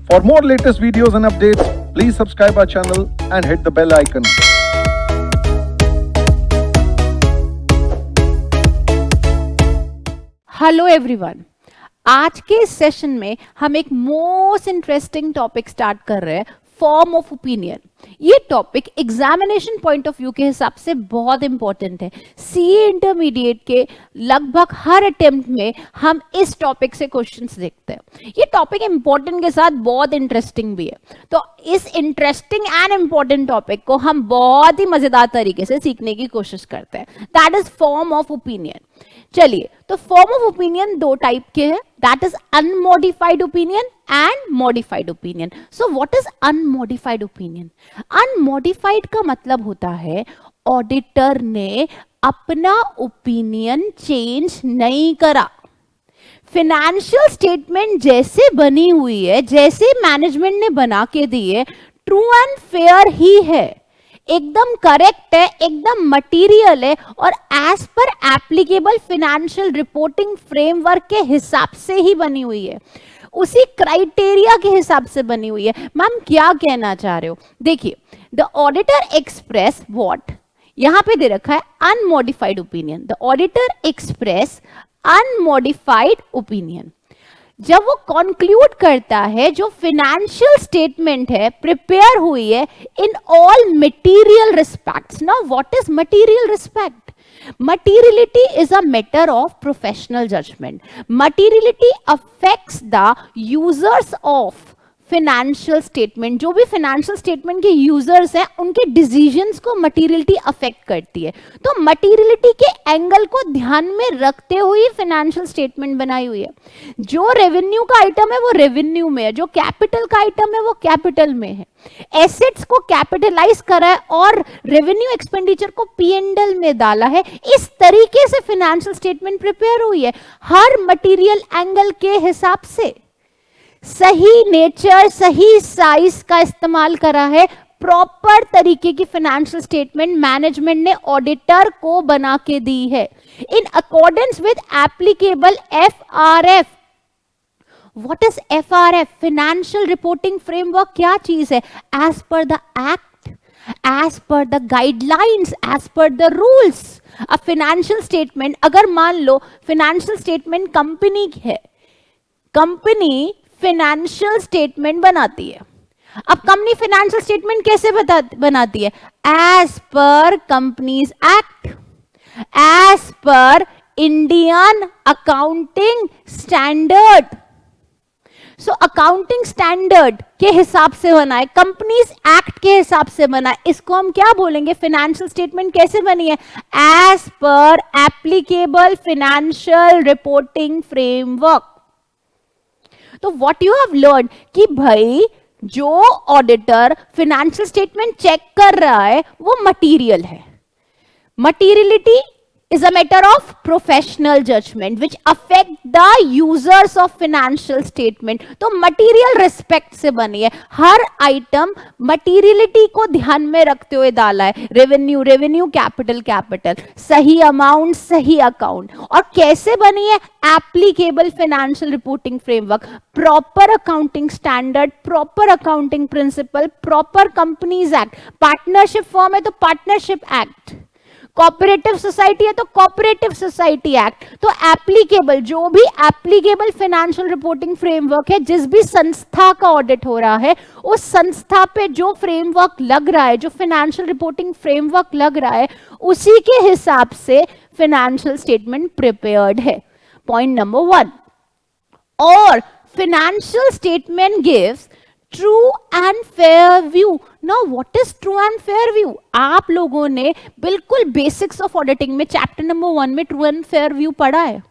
For more latest videos and updates, please subscribe our channel and hit the bell icon. Hello everyone, आज के इस session में हम एक मोस्ट इंटरेस्टिंग टॉपिक स्टार्ट कर रहे हैं, फॉर्म ऑफ ओपिनियन। ये topic examination point of view के हिसाब से बहुत इंपॉर्टेंट है। सीए इंटरमीडिएट के लगभग हर अटेम्प्ट में हम इस टॉपिक से क्वेश्चंस देखते हैं। ये टॉपिक इंपॉर्टेंट के साथ बहुत इंटरेस्टिंग भी है, तो इस इंटरेस्टिंग एंड इंपॉर्टेंट टॉपिक को हम बहुत ही मजेदार तरीके से सीखने की कोशिश करते हैं। That is form of opinion. चलिए, तो फॉर्म ऑफ ओपिनियन दो टाइप के हैं, that is unmodified opinion and modified opinion. So what is unmodified opinion? Unmodified का मतलब होता है ऑडिटर ने अपना ओपिनियन चेंज नहीं करा। फाइनेंशियल स्टेटमेंट जैसे बनी हुई है, जैसे मैनेजमेंट ने बना के दी है, ट्रू एंड फेयर ही है, एकदम करेक्ट है, एकदम मटेरियल है और as per applicable financial reporting framework के हिसाब से ही बनी हुई है, उसी क्राइटेरिया के हिसाब से बनी हुई है। मैम क्या कहना चाह रहे हो? देखिए, द ऑडिटर एक्सप्रेस व्हाट, यहां पे दे रखा है unmodified opinion. The auditor express unmodified opinion. जब वो कंक्लूड करता है जो फाइनेंशियल स्टेटमेंट है प्रिपेयर हुई है in all material respects. Now what is material respect? Materiality is a matter of professional judgment. Materiality affects the users of financial statement. जो भी फाइनेंशियल स्टेटमेंट के यूजर्स हैं उनके डिसीजंस को मटेरियलिटी अफेक्ट करती है। तो मटेरियलिटी के एंगल को ध्यान में रखते हुए फाइनेंशियल स्टेटमेंट बनाई हुई है। जो रेवेन्यू का आइटम है वो रेवेन्यू में है, जो कैपिटल का आइटम है वो कैपिटल में है। एसेट्स को कैपिटलाइज करा है और रेवेन्यू एक्सपेंडिचर को पी&एल में डाला है। इस तरीके से फाइनेंशियल स्टेटमेंट प्रिपेयर हुई है, हर मटेरियल एंगल के हिसाब से। सही नेचर, सही साइज का इस्तेमाल करा है, प्रॉपर तरीके की फाइनेंशियल स्टेटमेंट मैनेजमेंट ने ऑडिटर को बना के दी है in accordance with applicable FRF. What is FRF? Financial reporting framework क्या चीज है? As per the act, as per the guidelines, as per the rules. A financial statement, अगर मान लो फाइनेंशियल स्टेटमेंट कंपनी की है, कंपनी फाइनेंशियल स्टेटमेंट बनाती है। अब कंपनी फाइनेंशियल स्टेटमेंट कैसे बनाती है? As per companies act, as per Indian accounting standard. So accounting standard के हिसाब से बना है, कंपनीज एक्ट के हिसाब से बना है। इसको हम क्या बोलेंगे? फाइनेंशियल स्टेटमेंट कैसे बनी है? As per applicable financial reporting framework. तो व्हाट यू हैव लर्न कि भाई जो ऑडिटर फाइनेंशियल स्टेटमेंट चेक कर रहा है वो मटेरियल है। Materiality is a matter of professional judgment which affect the users of financial statement। तो मटेरियल रिस्पेक्ट से बनी है, हर आइटम मटेरियलिटी को ध्यान में रखते हुए डाला है। रेवेन्यू, रेवेन्यू, कैपिटल, कैपिटल, सही अमाउंट, सही अकाउंट। और कैसे बनी है? Applicable financial reporting framework, proper accounting standard, proper accounting principle, proper companies act. Partnership form है तो पार्टनरशिप एक्ट, कोऑपरेटिव सोसाइटी है तो कोऑपरेटिव सोसाइटी एक्ट। तो एप्लीकेबल, जो भी एप्लीकेबल फाइनेंशियल रिपोर्टिंग फ्रेमवर्क है, जिस भी संस्था का ऑडिट हो रहा है, उस संस्था पे जो फ्रेमवर्क लग रहा है, जो फाइनेंशियल रिपोर्टिंग फ्रेमवर्क लग रहा है, उसी के हिसाब से फाइनेंशियल स्टेटमेंट प्रिपेयर्ड है। Point number 1। और financial statement gives true and fair view. Now what is true and fair view? आप लोगों ने बिल्कुल बेसिक्स ऑफ ऑडिटिंग में चैप्टर नंबर 1 में ट्रू एंड फेयर व्यू पढ़ा है।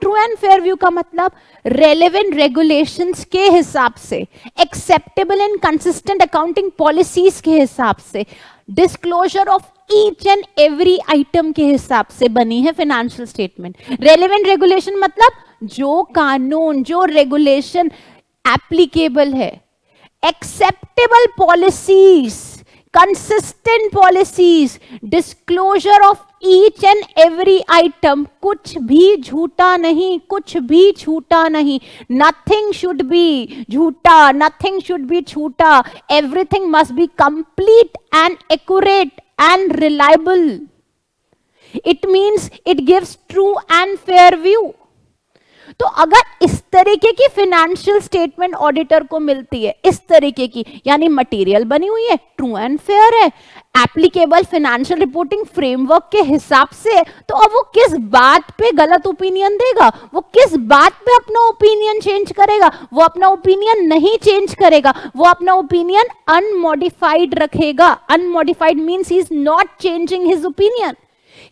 ट्रू एंड फेयर व्यू का मतलब रेलेवेंट रेगुलेशंस के हिसाब से, acceptable and consistent accounting policies के हिसाब से, disclosure of each and every item के हिसाब से बनी है फाइनेंशियल स्टेटमेंट। रेलेवेंट रेगुलेशन मतलब जो कानून, जो रेगुलेशन एप्लीकेबल है, acceptable policies, consistent policies, disclosure of each and every item, कुछ भी झूठा नहीं, कुछ भी छूटा नहीं, नथिंग शुड बी झूठा, नथिंग शुड बी छूटा, everything must be complete and accurate and reliable. It means it gives true and fair view. तो अगर इस तरीके की फाइनेंशियल स्टेटमेंट ऑडिटर को मिलती है, इस तरीके की, यानी मटेरियल बनी हुई है, ट्रू एंड फेयर है, एप्लीकेबल फाइनेंशियल रिपोर्टिंग फ्रेमवर्क के हिसाब से, तो अब वो किस बात पे गलत ओपिनियन देगा, वो किस बात पे अपना ओपिनियन चेंज करेगा? वो अपना ओपिनियन नहीं चेंज करेगा, वो अपना ओपिनियन अनमॉडिफाइड रखेगा. Unmodified means he is not changing his opinion.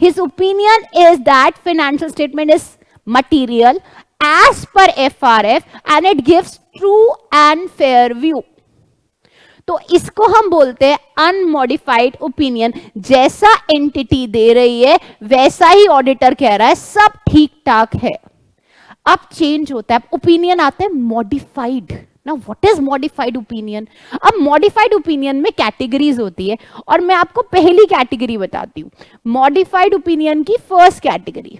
His opinion is that financial statement is material as per FRF and it gives true and fair view. तो इसको हम बोलते हैं अनमॉडिफाइड ओपिनियन. जैसा एंटिटी दे रही है वैसा ही ऑडिटर कह रहा है सब ठीक ठाक है. अब चेंज होता है, ओपिनियन आता है modified. Now what is modified opinion? अब modified opinion में कैटेगरीज होती है और मैं आपको पहली कैटेगरी बताती हूँ. modified opinion की फर्स्ट कैटेगरी.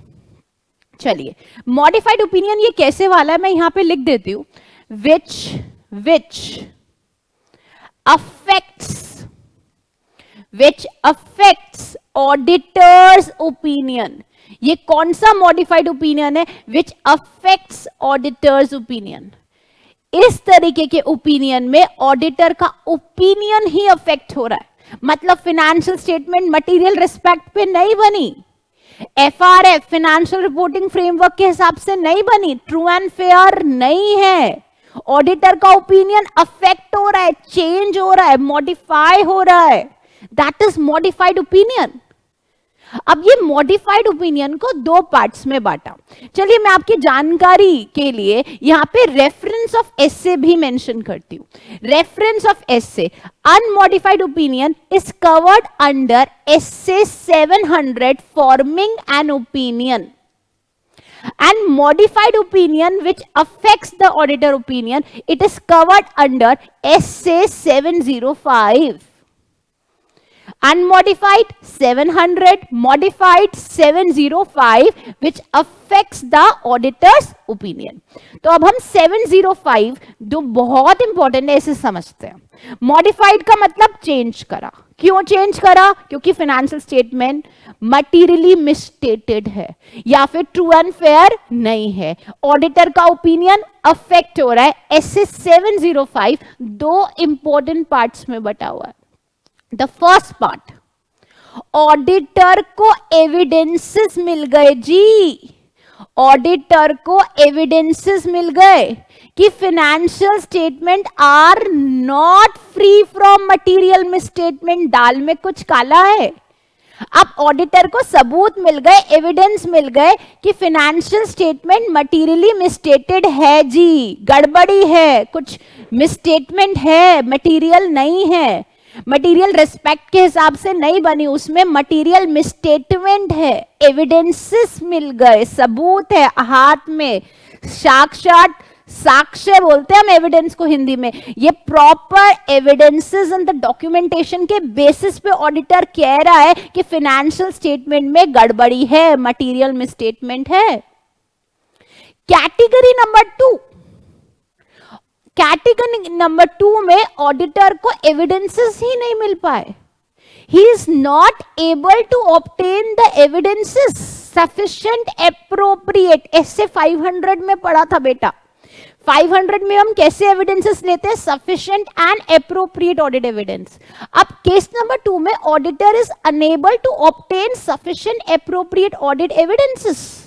चलिए, modified opinion ये कैसे वाला है मैं यहां पे लिख देती हूँ. which affects auditor's opinion. ये कौन सा modified opinion है? which affects auditor's opinion. इस तरीके के ओपिनियन में ऑडिटर का ओपिनियन ही अफेक्ट हो रहा है. मतलब फाइनेंशियल स्टेटमेंट मटेरियल रिस्पेक्ट पे नहीं बनी, एफआरएफ फाइनेंशियल रिपोर्टिंग फ्रेमवर्क के हिसाब से नहीं बनी, ट्रू एंड फेयर नहीं है. ऑडिटर का ओपिनियन अफेक्ट हो रहा है, चेंज हो रहा है, मॉडिफाई हो रहा है. That is modified opinion. अब ये मॉडिफाइड ओपिनियन को दो पार्ट्स में बांटा. चलिए मैं आपकी जानकारी के लिए यहां पे रेफरेंस ऑफ एसे भी मेंशन करती हूं. Reference of essay, unmodified opinion is covered under essay 700 forming an opinion, and modified opinion which affects the auditor opinion, it is covered under SA 705. Unmodified 700, modified 705 which affects the auditor's opinion. तो अब हम 705 जो बहुत important है इसे समझते हैं. Modified का मतलब चेंज करा. क्यों चेंज करा? क्योंकि फाइनेंशियल स्टेटमेंट मटीरियली मिसस्टेटेड है या फिर ट्रू एंड फेयर नहीं है. ऑडिटर का ओपिनियन अफेक्ट हो रहा है. एसए 705 दो इंपॉर्टेंट पार्ट्स में बटा हुआ है. द फर्स्ट पार्ट, ऑडिटर को एविडेंसेस मिल गए जी. ऑडिटर को एविडेंसेस मिल गए कि financial statement are not free from material misstatement. दाल में कुछ काला है. अब ऑडिटर को सबूत मिल गए, एविडेंस मिल गए कि फाइनेंशियल स्टेटमेंट मटेरियली मिसस्टेटेड है जी, गड़बड़ी है, कुछ मिसस्टेटमेंट है, मटेरियल नहीं है, मटेरियल रिस्पेक्ट के हिसाब से नहीं बनी, उसमें मटेरियल मिसस्टेटमेंट है. एविडेंसेस मिल गए, सबूत है हाथ में, साक्षात साक्ष्य बोलते हैं हम एविडेंस को हिंदी में. ये proper evidences and the documentation के बेसिस पे ऑडिटर कह रहा है कि फाइनेंशियल स्टेटमेंट में गड़बड़ी है, मटेरियल मिसस्टेटमेंट है. कैटेगरी नंबर 2, कैटेगरी नंबर 2 में ऑडिटर को एविडेंसेस ही नहीं मिल पाए. He is not able to obtain the evidences sufficient appropriate. ऐसे 500 में पढ़ा था बेटा. 500 में हम कैसे एविडेंसेस लेते हैं? Sufficient and appropriate audit evidence. अब केस नंबर 2 में auditor is unable to obtain sufficient appropriate audit evidences.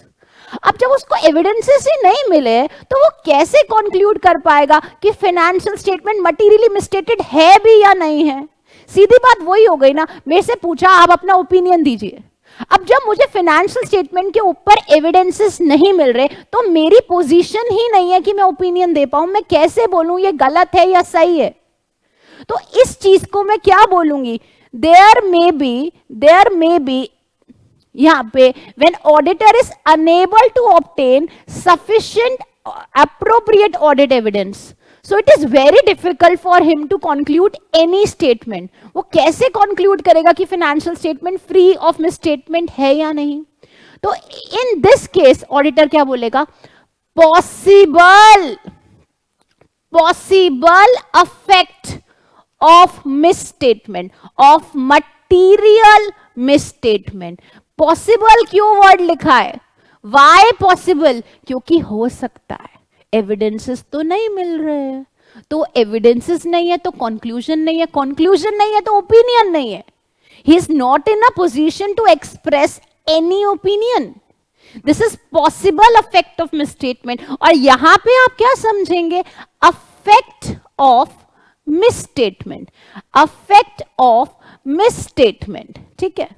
अब जब उसको एविडेंसेस ही नहीं मिले तो वो कैसे कंक्लूड कर पाएगा कि फाइनेंशियल स्टेटमेंट मटेरियली मिसस्टेटेड है भी या नहीं है? सीधी बात वही हो गई ना. मेरे से पूछा आप अपना ओपिनियन दीजिए. अब जब मुझे फाइनेंशियल स्टेटमेंट के ऊपर एविडेंसेस नहीं मिल रहे तो मेरी पोजीशन ही नहीं है कि मैं ओपिनियन दे पाऊं. मैं कैसे बोलूं ये गलत है या सही है? तो इस चीज को मैं क्या बोलूंगी? देयर मे बी यहां पे when auditor is unable to obtain sufficient appropriate audit evidence. So it is very difficult for him to conclude any statement. वो कैसे कंक्लूड करेगा कि financial statement free of misstatement है या नहीं? तो इन दिस केस ऑडिटर क्या बोलेगा? Possible affect of misstatement, of material misstatement. Possible क्यों वर्ड लिखा है? Why possible? क्योंकि हो सकता है. एविडेंसेस तो नहीं मिल रहे हैं, तो एविडेंसेस नहीं है तो कंक्लूजन नहीं है, कंक्लूजन नहीं है तो ओपिनियन नहीं है. He is not in a position to express any opinion. This is possible affect of misstatement. और यहां पे आप क्या समझेंगे? Affect of misstatement, affect of misstatement. ठीक है,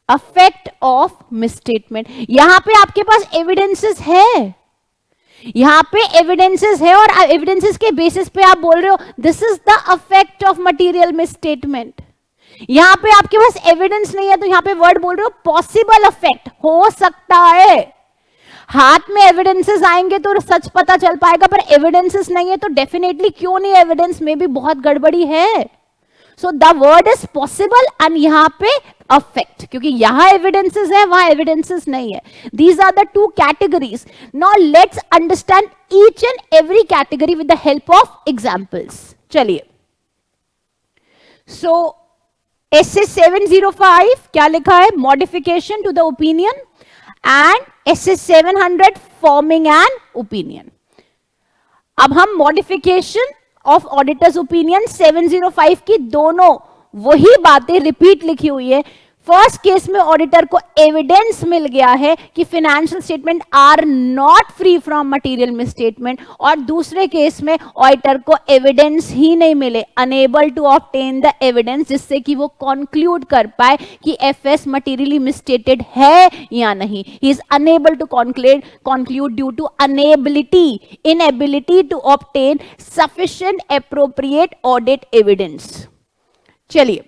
अफेक्ट ऑफ मिसस्टेटमेंट. यहां पे आपके पास एविडेंसेस है, यहां पे एविडेंसेस है, और एविडेंसेस के बेसिस पे आप बोल रहे हो this is the affect of material misstatement. यहां पे आपके पास एविडेंस नहीं है, तो यहां पे वर्ड बोल रहे हो पॉसिबल अफेक्ट, हो सकता है. हाथ में एविडेंसेस आएंगे तो सच पता चल पाएगा, पर एविडेंसेस नहीं है तो डेफिनेटली क्यों नहीं, एविडेंस में भी बहुत गड़बड़ी है. So the word is possible and यहां पे अफेक्ट, क्योंकि यहां एविडेंसेस है, वहां एविडेंसेस नहीं है. These are the two categories. Now let's understand each and every category with the help of examples. चलिए, सो एसए 705 क्या लिखा है? Modification to the opinion, and SA 700 forming an opinion. अब हम मॉडिफिकेशन ऑफ ऑडिटर्स ओपिनियन 705 की दोनों वही बातें रिपीट लिखी हुई है. फर्स्ट केस में ऑडिटर को एविडेंस मिल गया है कि financial statement are not free from material misstatement, और दूसरे केस में ऑडिटर को एविडेंस ही नहीं मिले, unable to obtain the evidence, जिससे कि वो कंक्लूड कर पाए कि एफएस मटेरियली मिसस्टेटेड है या नहीं. He is unable to conclude due to inability to obtain sufficient appropriate audit evidence. चलिए,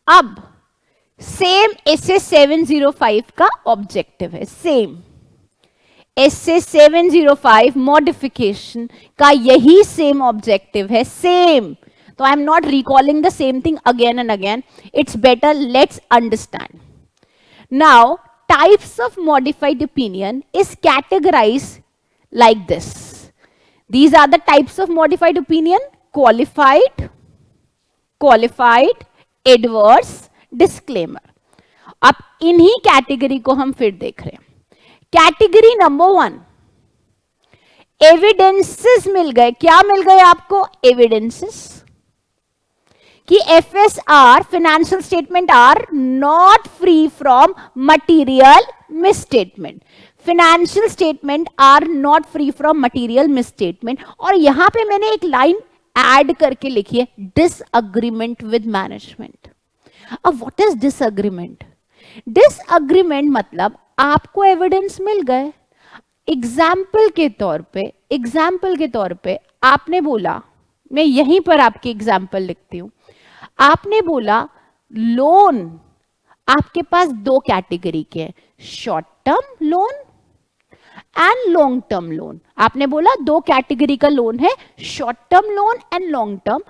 अब सेम एसए 705 का ऑब्जेक्टिव है, सेम एसए 705 मॉडिफिकेशन का यही सेम ऑब्जेक्टिव है, सेम. तो I am not recalling the same thing again and again. It's better let's understand. Now types of modified opinion is categorised like this. These are the types of modified opinion: qualified, adverse, disclaimer. अब इन्हीं category को हम फिर देख रहे हैं. Category number 1, evidences मिल गए. क्या मिल गए आपको? एविडेंसेस कि FSR financial statement are not free from material misstatement. Financial statement are not free from material misstatement. और यहां पे मैंने एक लाइन ऐड करके लिखी है, डिसएग्रीमेंट विद मैनेजमेंट. अब व्हाट इज डिसएग्रीमेंट? डिसएग्रीमेंट मतलब आपको एविडेंस मिल गए. एग्जाम्पल के तौर पे आपने बोला, मैं यहीं पर आपकी एग्जाम्पल लिखती हूं. आपने बोला लोन आपके पास दो कैटेगरी के हैं, short term loan and long term loan. आपने बोला दो कैटेगरी का लोन है, short term loan and long term.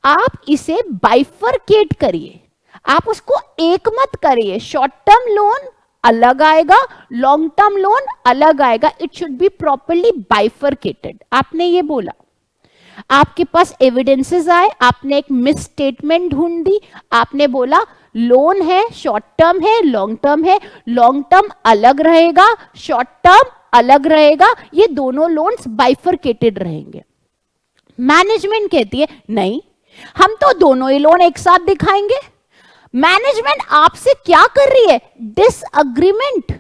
आप इसे बाइफरकेट करिए, आप उसको एक मत करिए. शॉर्ट टर्म लोन अलग आएगा, लॉन्ग टर्म लोन अलग आएगा. It should be properly bifurcated. आपने ये बोला, आपके पास एविडेंसेस आए, आपने एक मिस स्टेटमेंट ढूंढ दी. आपने बोला लोन है, शॉर्ट टर्म है, लॉन्ग टर्म है. लॉन्ग टर्म अलग रहेगा, शॉर्ट टर्म अलग रहेगा. ये दोनों लोन्स बाइफरकेटेड रहेंगे. मैनेजमेंट कहती है नहीं, हम तो दोनों ही लोन एक साथ दिखाएंगे. मैनेजमेंट आपसे क्या कर रही है? डिसएग्रीमेंट.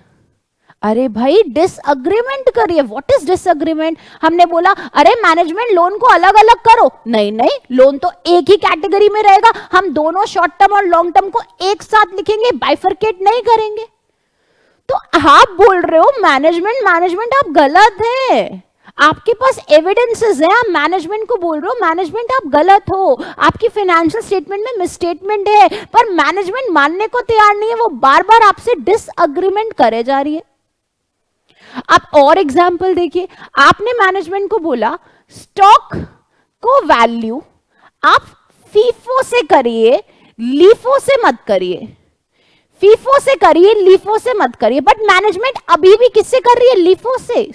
अरे भाई डिसएग्रीमेंट करिए. What is disagreement? हमने बोला अरे मैनेजमेंट लोन को अलग अलग करो. नहीं नहीं, लोन तो एक ही कैटेगरी में रहेगा, हम दोनों शॉर्ट टर्म और लॉन्ग टर्म को एक साथ लिखेंगे, बाइफरकेट नहीं करेंगे. तो आप बोल रहे हो मैनेजमेंट आप गलत है. आपके पास एविडेंसेस है, आप मैनेजमेंट को बोल रहे हो मैनेजमेंट आप गलत हो, आपकी फाइनेंशियल स्टेटमेंट में मिसस्टेटमेंट है, पर मैनेजमेंट मानने को तैयार नहीं है. वो बार बार आपसे डिसएग्रीमेंट करे जा रही है. आप और एग्जाम्पल देखिए. आपने मैनेजमेंट को बोला स्टॉक को वैल्यू आप फीफो से करिए, लीफो से मत करिए, फीफो से करिए, लीफो से मत करिए। बट मैनेजमेंट अभी भी किससे कर रही है? लीफो से।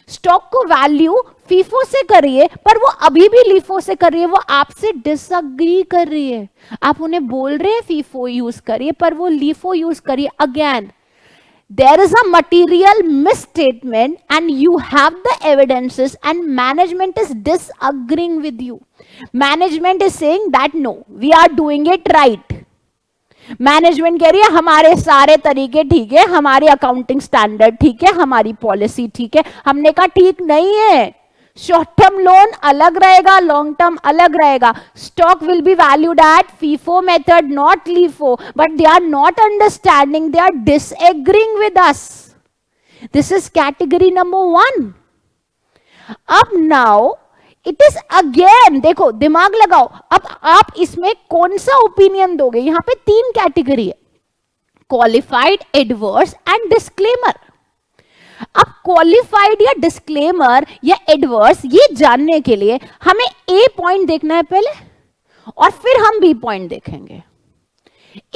स्टॉक को वैल्यू फीफो से करिए, पर वो अभी भी लीफो से कर रही है, वो आपसे डिसअग्री कर रही है। आप उन्हें बोल रहे हैं फीफो यूज करिए, पर वो लीफो यूज करिए। Again there is a material misstatement and you have the evidences and management is disagreeing with you. Management is saying that no, we are doing it right. Management कह रही है हमारे सारे तरीके ठीक है, हमारी अकाउंटिंग स्टैंडर्ड ठीक है, हमारी पॉलिसी ठीक है। हमने कहा ठीक नहीं है, शॉर्ट टर्म लोन अलग रहेगा, लॉन्ग टर्म अलग रहेगा। Stock will be valued at FIFO method, not LIFO, but they are not understanding, they are disagreeing with us. This is category number 1। अब नाउ इट इज अगेन, देखो दिमाग लगाओ, अब आप इसमें कौन सा ओपिनियन दोगे? यहां पे 3 कैटेगरी है, क्वालिफाइड, एडवर्स एंड डिस्क्लेमर। अब क्वालिफाइड या डिस्क्लेमर या एडवर्स ये जानने के लिए हमें ए पॉइंट देखना है पहले, और फिर हम बी पॉइंट देखेंगे।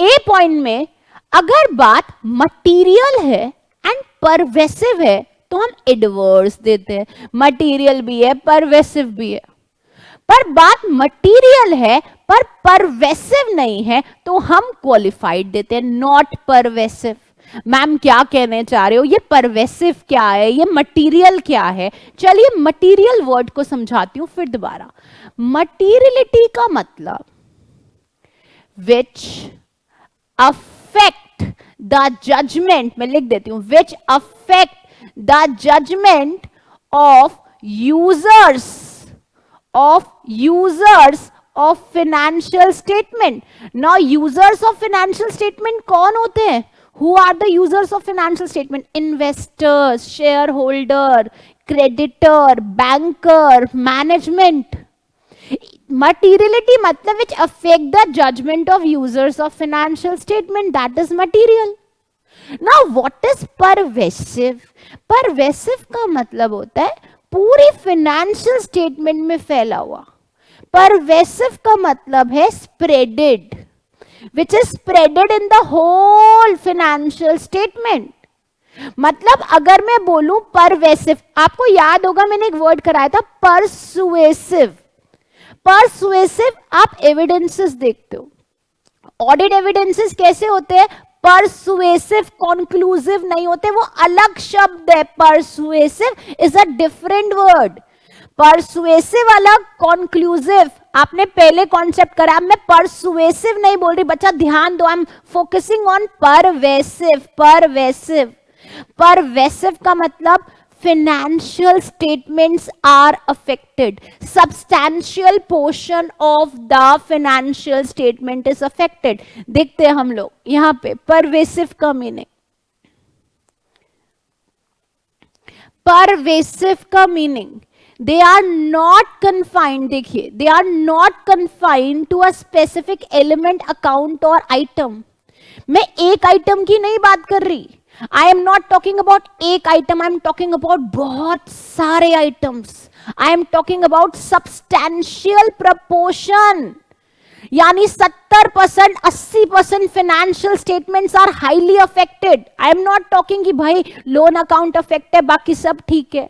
ए पॉइंट में अगर बात मटीरियल है एंड परवेसिव है तो हम एडवर्स देते हैं, मटीरियल भी है परवेसिव भी है। पर बात मटीरियल है पर परवेसिव नहीं है तो हम क्वालिफाइड देते हैं, नॉट परवेसिव। मैम क्या कहने चाह रहे हो, ये परवेसिव क्या है, ये मटीरियल क्या है? चलिए मटीरियल वर्ड को समझाती हूं फिर दोबारा। मटीरियलिटी का मतलब विच अफेक्ट द जजमेंट, मैं लिख देती हूं, which affect the judgement of users of financial statement. Now users of financial statement कौन होते हैं? Who are the users of financial statement? Investors, shareholder, creditor, banker, management. Materiality मतलब which affect the judgment of users of financial statement, that is material. Now what is pervasive? Pervasive का मतलब होता है पूरी financial statement में फैला हुआ। Pervasive का मतलब है spreaded, which is spreaded in the whole financial statement. मतलब अगर मैं बोलूं परवेसिव, आपको याद होगा मैंने एक वर्ड कराया था परसुएसिव। परसुएसिव आप एविडेंसेस देखते हो, ऑडिट एविडेंसेस कैसे होते हैं? परसुएसिव, कंक्लूसिव नहीं होते, वो अलग शब्द है। Persuasive is a different word. Persuasive अलग, कंक्लूसिव आपने पहले कॉन्सेप्ट करा। मैं परसुएसिव नहीं बोल रही, बच्चा ध्यान दो, I am focusing on pervasive. Pervasive, pervasive का मतलब financial statements are affected, substantial portion of the financial statement is affected। देखते हैं हम लोग यहां पे pervasive का मीनिंग। pervasive का meaning they are not confined, देखिए they are not confined to a specific element, account और item। मैं एक आइटम की नहीं बात कर रही, I am not talking about एक item, I am talking about बहुत सारे items. I am talking about substantial proportion, यानी 70%, 80% financial statements are highly affected। I am not talking कि भाई लोन अकाउंट अफेक्ट है बाकी सब ठीक है।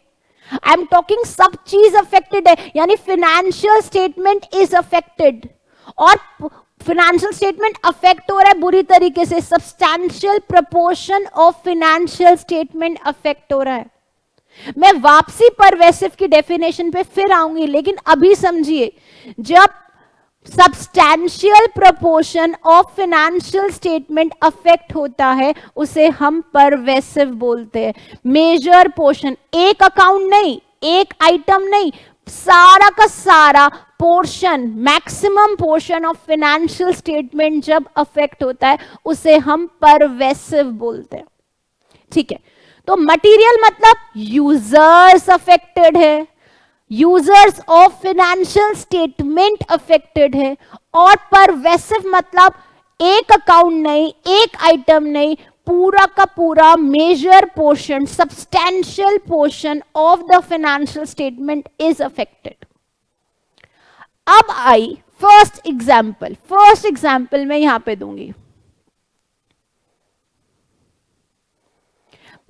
I am talking सब चीज अफेक्टेड है, यानी financial statement is affected। और फाइनेंशियल स्टेटमेंट अफेक्ट हो रहा है बुरी तरीके से, substantial proportion of financial statement affect हो रहा है। मैं वापसी परवेसिव की डेफिनेशन पे फिर आऊंगी, लेकिन अभी समझिए, जब substantial proportion of financial statement affect होता है उसे हम परवेसिव बोलते हैं। मेजर पोर्शन, एक अकाउंट नहीं, एक आइटम नहीं, सारा का सारा portion, maximum portion of financial statement जब अफेक्ट होता है उसे हम परवेसिव बोलते हैं। ठीक है, तो मटेरियल मतलब यूजर्स अफेक्टेड है, users of financial statement affected है, और परवेसिव मतलब एक अकाउंट नहीं, एक आइटम नहीं, पूरा का पूरा major portion, substantial portion of the financial statement is affected. अब आई फर्स्ट एग्जाम्पल मैं यहां पे दूंगी।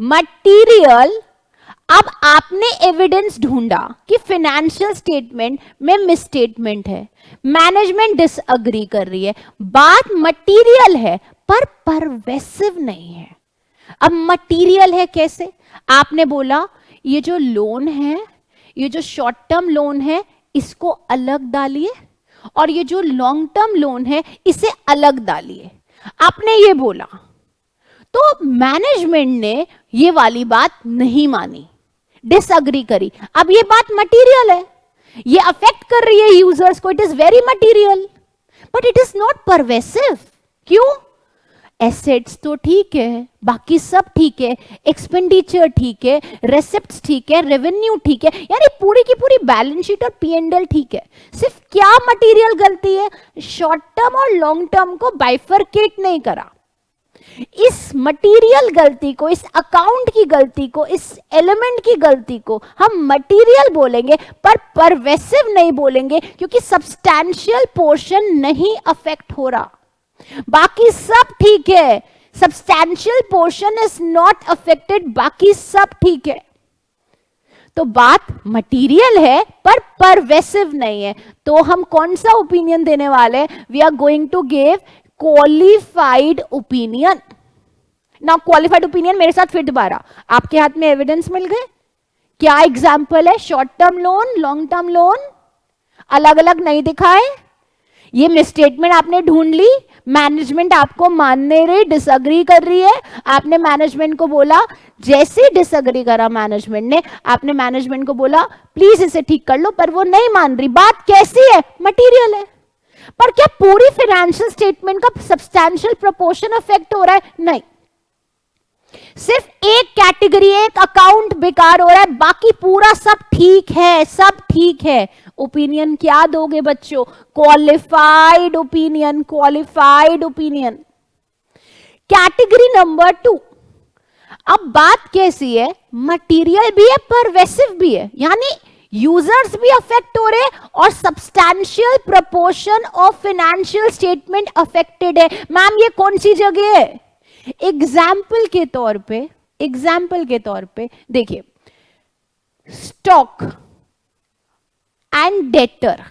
मटीरियल, अब आपने एविडेंस ढूंढा कि फाइनेंशियल स्टेटमेंट में मिसस्टेटमेंट है, मैनेजमेंट डिसएग्री कर रही है, बात मटीरियल है पर परवेसिव नहीं है। अब मटीरियल है कैसे? आपने बोला ये जो लोन है, ये जो शॉर्ट टर्म लोन है, इसको अलग डालिए और ये जो लॉन्ग टर्म लोन है इसे अलग डालिए। आपने ये बोला तो मैनेजमेंट ने ये वाली बात नहीं मानी, डिसएग्री करी। अब ये बात मटीरियल है, ये अफेक्ट कर रही है यूजर्स को, it is very material, but it is not pervasive. क्यों? एसेट्स तो ठीक है, बाकी सब ठीक है, एक्सपेंडिचर ठीक है, रेसिप्ट्स ठीक है, रेवेन्यू ठीक है, यानी पूरी की पूरी बैलेंस शीट और P&L ठीक है। सिर्फ क्या मटीरियल गलती है? शॉर्ट टर्म और लॉन्ग टर्म को बाइफरकेट नहीं करा। इस मटीरियल गलती को, इस अकाउंट की गलती को, इस एलिमेंट की गलती को हम मटीरियल बोलेंगे पर परवेसिव नहीं बोलेंगे, क्योंकि सब्सटैंशियल पोर्शन नहीं अफेक्ट हो रहा, बाकी सब ठीक है। Substantial portion is not affected, बाकी सब ठीक है। तो बात मटीरियल है पर परवेसिव नहीं है। तो हम कौन सा ओपिनियन देने वाले? We are going to give qualified opinion. Now qualified opinion मेरे साथ फिर दोबारा, आपके हाथ में एविडेंस मिल गए। क्या एग्जाम्पल है? Short term loan, long term loan अलग अलग नहीं दिखाए। ये मिसस्टेटमेंट आपने ढूंढ ली, मैनेजमेंट आपको मान नहीं रही, डिसएग्री कर रही है। आपने मैनेजमेंट को बोला, जैसे डिसएग्री करा मैनेजमेंट ने, आपने मैनेजमेंट को बोला प्लीज इसे ठीक कर लो, पर वो नहीं मान रही। बात कैसी है? मटीरियल है। पर क्या पूरी फाइनेंशियल स्टेटमेंट का सब्सटैंशियल प्रोपोर्शन अफेक्ट हो रहा है? नहीं, सिर्फ एक कैटेगरी, एक अकाउंट बेकार हो रहा है, बाकी पूरा सब ठीक है, सब ठीक है। ओपिनियन क्या दोगे बच्चों? Qualified opinion, qualified opinion. Category number 2, अब बात कैसी है? मटीरियल भी है, परवेसिव भी है, यानी यूजर्स भी अफेक्ट हो रहे हैं और substantial proportion of financial statement affected है। मैम ये कौन सी जगह है? एग्जाम्पल के तौर पे देखिए, stock and debtor,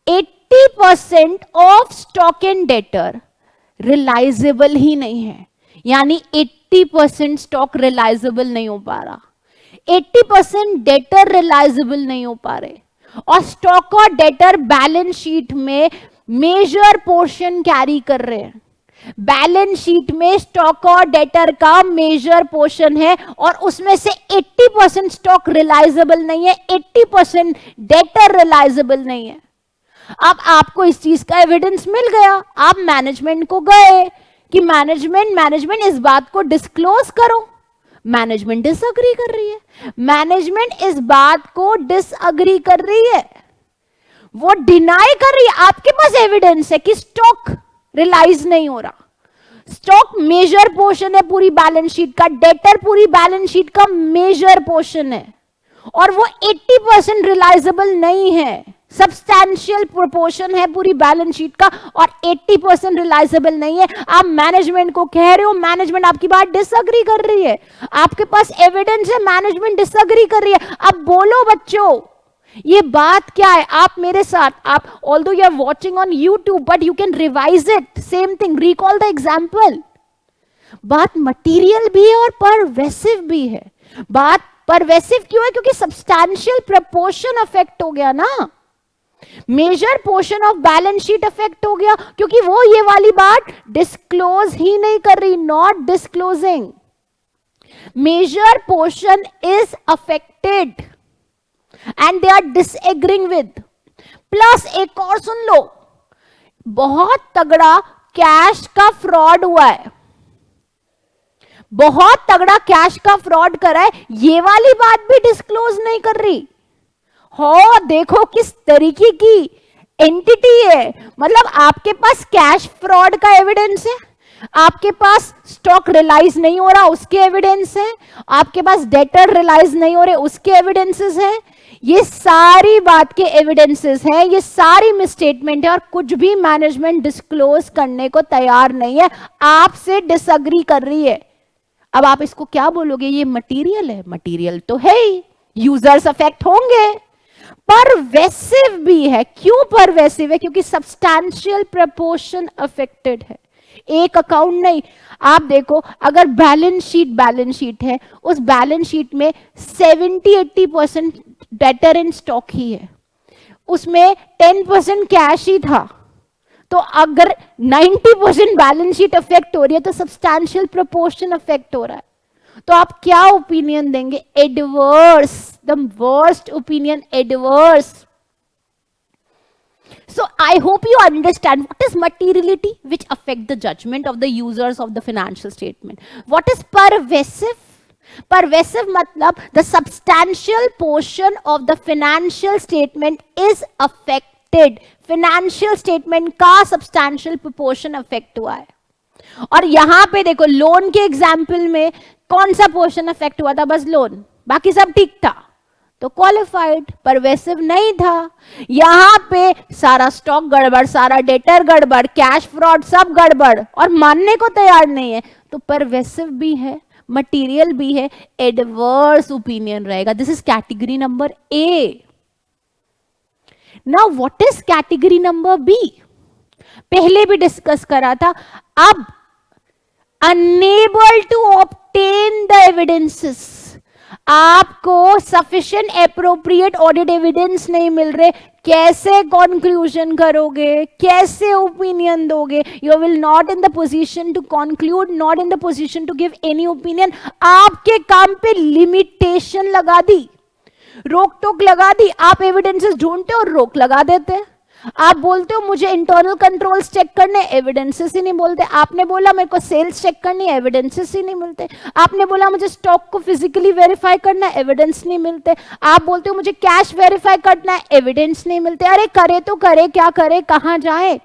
80% of stock and debtor realizable ही नहीं है, यानी 80% स्टॉक रिलाइजेबल नहीं हो पा रहा, 80% डेटर रिलाइजेबल नहीं हो पा रहे, और स्टॉक और डेटर बैलेंस शीट में मेजर पोर्शन कैरी कर रहे हैं। बैलेंस शीट में स्टॉक और डेटर का मेजर पोर्शन है और उसमें से 80% स्टॉक रिलाइजेबल नहीं है, 80% डेटर रिलाइजेबल नहीं है। अब आपको इस चीज का एविडेंस मिल गया, आप मैनेजमेंट को गए कि मैनेजमेंट इस बात को डिस्क्लोज करो। मैनेजमेंट डिसएग्री कर रही है, मैनेजमेंट इस बात को डिसएग्री कर रही है, वो डिनाई कर रही है। आपके पास एविडेंस है कि स्टॉक रिलाइज नहीं हो रहा, स्टॉक मेजर पोर्शन है पूरी बैलेंस शीट का, डेटर पूरी बैलेंस शीट का मेजर पोर्शन है, और वो 80% रिलाइजेबल नहीं है, सब्सटैंशियल प्रोपोर्शन है पूरी बैलेंस शीट का और 80% रिलाइजेबल नहीं है। आप मैनेजमेंट को कह रहे हो, मैनेजमेंट आपकी बात डिसएग्री कर रही है, आपके पास एविडेंस है, मैनेजमेंट डिसएग्री कर रही है। अब बोलो बच्चों, ये बात क्या है? आप मेरे साथ, आप although you are watching on YouTube but you can revise it, same thing, recall the example. बात मटीरियल भी है और परवेसिव भी है। बात परवेसिव क्यों है? क्योंकि सब्सटैंशियल प्रोपोर्शन अफेक्ट हो गया ना, major portion of balance sheet affect हो गया, क्योंकि वो ये वाली बात डिस्क्लोज ही नहीं कर रही, not disclosing. Major portion is affected and they are disagreeing with. Plus एक और सुन लो, बहुत तगड़ा कैश का फ्रॉड हुआ है, बहुत तगड़ा कैश का फ्रॉड करा है, ये वाली बात भी डिस्क्लोज नहीं कर रही। हो देखो किस तरीके की एंटिटी है, मतलब आपके पास कैश फ्रॉड का एविडेंस है, आपके पास स्टॉक रियलाइज नहीं हो रहा उसके एविडेंस है, आपके पास डेटर रियलाइज नहीं हो रहे उसके एविडेंसेस हैं, ये सारी बात के एविडेंसेस हैं, ये सारी मिसस्टेटमेंट है और कुछ भी मैनेजमेंट डिस्क्लोज करने को तैयार नहीं है, आपसे डिसएग्री कर रही है। अब आप इसको क्या बोलोगे, ये मटेरियल है? मटेरियल तो है ही, यूजर्स अफेक्ट होंगे, परवेसिव भी है। क्यों परवेसिव है? क्योंकि सब्सटैंशियल प्रपोर्शन अफेक्टेड है, एक अकाउंट नहीं। आप देखो, अगर बैलेंस शीट है, उस बैलेंस शीट में 70-80% डेटर इन स्टॉक ही है, उसमें 10% कैश ही था, तो अगर 90% बैलेंस शीट अफेक्ट हो रही है तो सब्सटैंशियल प्रोपोर्शन अफेक्ट हो रहा है। तो आप क्या ओपिनियन देंगे? Adverse, the worst opinion, adverse. So I hope you understand what is materiality which affect the judgment of the users of the financial statement. What is pervasive? Pervasive matlab the substantial portion of the financial statement is affected. Financial statement का substantial proportion affect हुआ है। और यहां पे देखो loan के example में कौन सा पोर्शन अफेक्ट हुआ था? बस लोन, बाकी सब ठीक था, तो क्वालिफाइड, परवेसिव नहीं था। यहां पे सारा स्टॉक गड़बड़, सारा डेटर गड़बड़, कैश फ्रॉड सब गड़बड़ और मानने को तैयार नहीं है, तो परवेसिव भी है, मटेरियल भी है, एडवर्स ओपिनियन रहेगा। This is category number A. Now what is category number B? पहले भी डिस्कस करा था। अब unable to obtain the evidences, आपको सफिशिएंट एप्रोप्रिएट ऑडिट एविडेंस नहीं मिल रहे, कैसे कंक्लूजन करोगे, कैसे ओपिनियन दोगे? You will not in the position to conclude, not in the position to give any opinion. आपके काम पे लिमिटेशन लगा दी, रोक टोक लगा दी। आप एविडेंसेस ढूंढते हो और रोक लगा देते। आप बोलते हो मुझे इंटरनल कंट्रोल्स चेक करने, एविडेंसेस ही नहीं बोलते। आपने बोला मेरे को सेल्स चेक करनी, एविडेंसेस ही नहीं मिलते। आपने बोला मुझे स्टॉक को फिजिकली वेरीफाई करना, एविडेंस नहीं मिलते। आप बोलते हो मुझे कैश वेरीफाई करना है, एविडेंस नहीं मिलते। अरे करे तो करे, क्या करे, कहां जाए?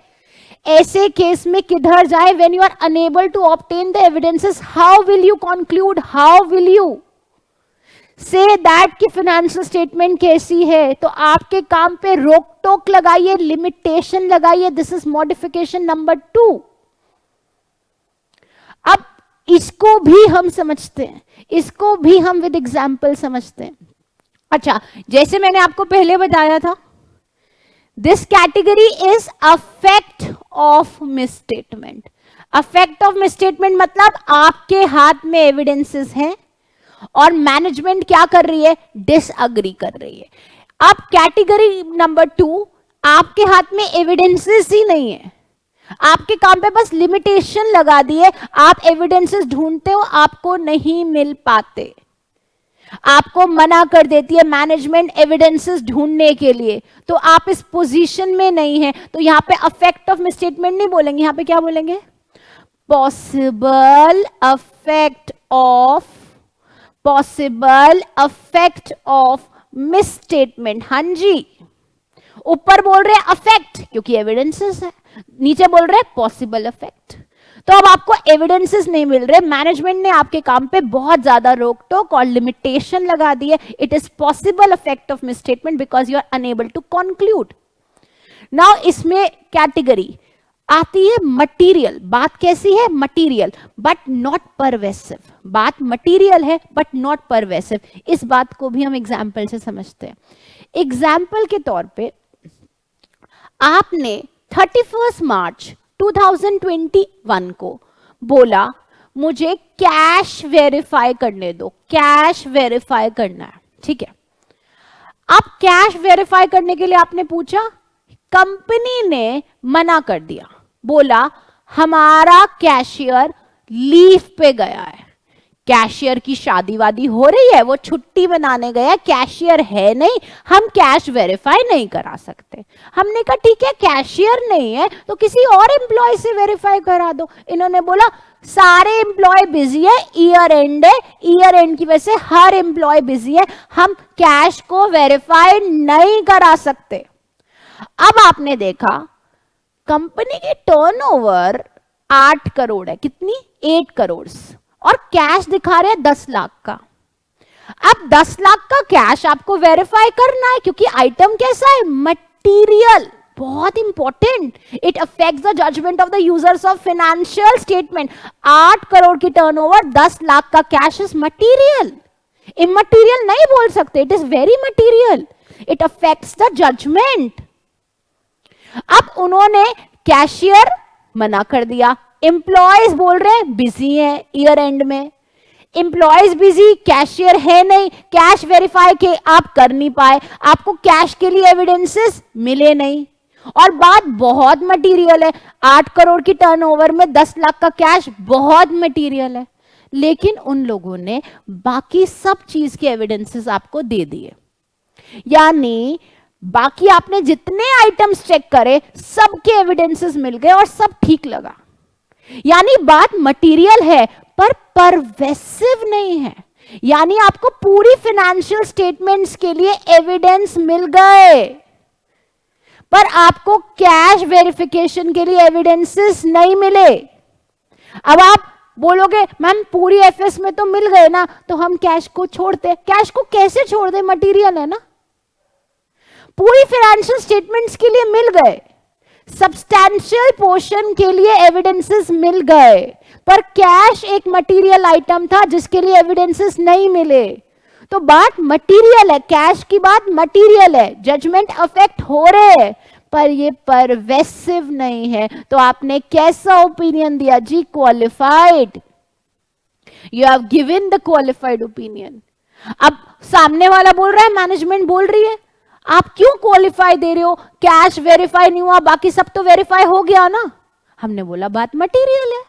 ऐसे केस में किधर जाए? When you are unable to obtain the evidences, how will you conclude, how will you say that कि फाइनेंशियल स्टेटमेंट कैसी है? तो आपके काम पे रोक टोक लगाइए, लिमिटेशन लगाइए। This is modification number 2। अब इसको भी हम समझते हैं, इसको भी हम विद एग्जाम्पल समझते हैं। अच्छा, जैसे मैंने आपको पहले बताया था, this category is affect of misstatement. Affect of misstatement मतलब आपके हाथ में एविडेंसेस हैं और मैनेजमेंट क्या कर रही है? डिसएग्री कर रही है। अब कैटेगरी नंबर 2, आपके हाथ में एविडेंसेस ही नहीं है, आपके काम पे बस लिमिटेशन लगा दी है। आप एविडेंसेस ढूंढते हो, आपको नहीं मिल पाते, आपको मना कर देती है मैनेजमेंट एविडेंसेस ढूंढने के लिए, तो आप इस पोजीशन में नहीं है। तो यहां पे अफेक्ट ऑफ मिसस्टेटमेंट नहीं बोलेंगे, यहां पे क्या बोलेंगे? Possible affect of, possible affect of misstatement. हाँ जी, ऊपर बोल रहे अफेक्ट क्योंकि एविडेंसेस है, नीचे बोल रहे पॉसिबल अफेक्ट। तो अब आपको एविडेंसेस नहीं मिल रहे, मैनेजमेंट ने आपके काम पे बहुत ज्यादा रोक टोक और लिमिटेशन लगा दी है। It is possible affect of misstatement because you are unable to conclude. Now इसमें कैटेगरी आती है मटीरियल। बात कैसी है? Material but not pervasive. बात मटीरियल है बट नॉट परवेसिव। इस बात को भी हम एग्जाम्पल से समझते हैं। एग्जाम्पल के तौर पे आपने 31 मार्च 2021 को बोला मुझे कैश वेरीफाई करने दो, कैश वेरीफाई करना है, ठीक है। अब कैश वेरीफाई करने के लिए आपने पूछा, कंपनी ने मना कर दिया, बोला हमारा कैशियर लीव पे गया है, कैशियर की शादी वादी हो रही है, वो छुट्टी मनाने गया, कैशियर है नहीं, हम कैश वेरीफाई नहीं करा सकते। हमने कहा ठीक है, कैशियर नहीं है तो किसी और एम्प्लॉय से वेरीफाई करा दो। इन्होंने बोला सारे एम्प्लॉय बिजी है, ईयर एंड है, ईयर एंड की वजह से हर एम्प्लॉय बिजी है, हम कैश को वेरीफाई नहीं करा सकते। अब आपने देखा कंपनी की टर्नओवर 8 करोड़ है, कितनी? 8 करोड़, और कैश दिखा रहे हैं 10 लाख का। अब 10 लाख का कैश आपको वेरीफाई करना है, क्योंकि आइटम कैसा है? मटीरियल, बहुत important, it affects the judgement of the users of financial statement. 8 crore की टर्नओवर, 10 लाख का कैश इज मटीरियल, इमटीरियल नहीं बोल सकते, it is very material, it affects the judgement. अब उन्होंने कैशियर मना कर दिया, एम्प्लॉयज बोल रहे हैं बिजी है ईयर एंड में, एम्प्लॉयज बिजी, कैशियर है नहीं, कैश वेरीफाई के आप कर नहीं पाए, आपको कैश के लिए एविडेंसेस मिले नहीं, और बात बहुत मटेरियल है, 8 करोड़ की टर्नओवर में 10 लाख का कैश बहुत मटेरियल है। लेकिन उन लोगों ने बाकी सब चीज के एविडेंसेस आपको दे दिए, यानी बाकी आपने जितने आइटम्स चेक करे सबके एविडेंसेस मिल गए और सब ठीक लगा, यानी बात मटेरियल है पर परवेसिव नहीं है, यानी आपको पूरी फाइनेंशियल स्टेटमेंट्स के लिए एविडेंस मिल गए पर आपको कैश वेरिफिकेशन के लिए एविडेंसेस नहीं मिले। अब आप बोलोगे मैम पूरी एफएस में तो मिल गए ना, तो हम कैश को छोड़ते, कैश को कैसे छोड़ दे? मटेरियल है ना, पूरी फाइनेंशियल स्टेटमेंट्स के लिए मिल गए, सब्सटैंशियल पोर्शन के लिए एविडेंसेस मिल गए, पर कैश एक मटेरियल आइटम था जिसके लिए एविडेंसेस नहीं मिले। तो बात मटेरियल है, कैश की बात मटेरियल है, जजमेंट अफेक्ट हो रहे हैं पर ये परवेसिव नहीं है। तो आपने कैसा ओपिनियन दिया जी? Qualified, you have given the qualified opinion. अब सामने वाला बोल रहा है, मैनेजमेंट बोल रही है आप क्यों क्वालिफाई दे रहे हो, कैश वेरीफाई नहीं हुआ, बाकी सब तो वेरीफाई हो गया ना। हमने बोला बात मटेरियल है,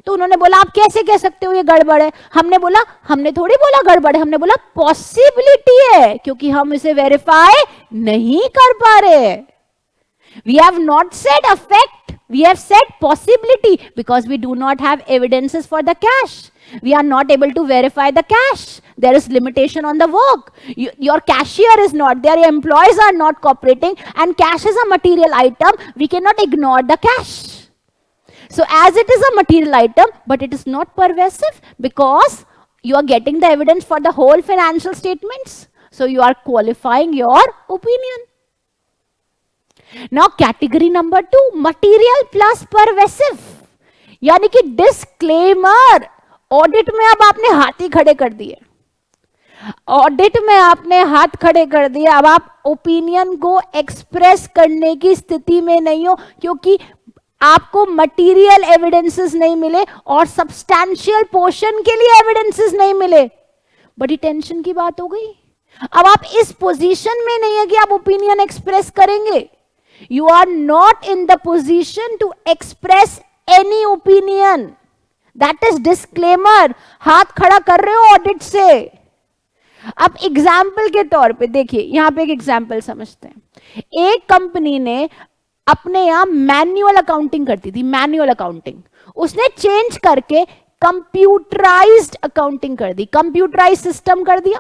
तो उन्होंने बोला आप कैसे कह सकते हो ये गड़बड़ है। हमने बोला, हमने थोड़ी बोला गड़बड़ है, हमने बोला पॉसिबिलिटी है, क्योंकि हम इसे वेरीफाई नहीं कर पा रहे। We have not said affect, we have said possibility because we do not have evidences for the cash. We are not able to verify the cash. There is limitation on the work. Your cashier is not there, your employees are not cooperating, and cash is a material item. We cannot ignore the cash. So as it is a material item, but it is not pervasive because you are getting the evidence for the whole financial statements. So you are qualifying your opinion. Now category number 2, material plus pervasive, यानी कि disclaimer. Audit में अब आपने हाथ ही खड़े कर दिए, audit में आपने हाथ खड़े कर दिए, अब आप ओपिनियन को एक्सप्रेस करने की स्थिति में नहीं हो, क्योंकि आपको मटेरियल एविडेंसेस नहीं मिले और सब्सटैंशियल पोर्शन के लिए एविडेंसेस नहीं मिले। बड़ी टेंशन की बात हो गई। अब आप इस पोजीशन में नहीं है कि आप ओपिनियन एक्सप्रेस करेंगे। You are not in the position to express any opinion. That is disclaimer. हाथ खड़ा कर रहे हो ऑडिट से। अब एग्जाम्पल के तौर पे देखिए, यहां पे एक एग्जाम्पल समझते हैं। एक कंपनी ने अपने यहां मैन्युअल अकाउंटिंग करती थी, मैन्युअल अकाउंटिंग उसने चेंज करके कंप्यूटराइज्ड अकाउंटिंग कर दी, कंप्यूटराइज सिस्टम कर दिया।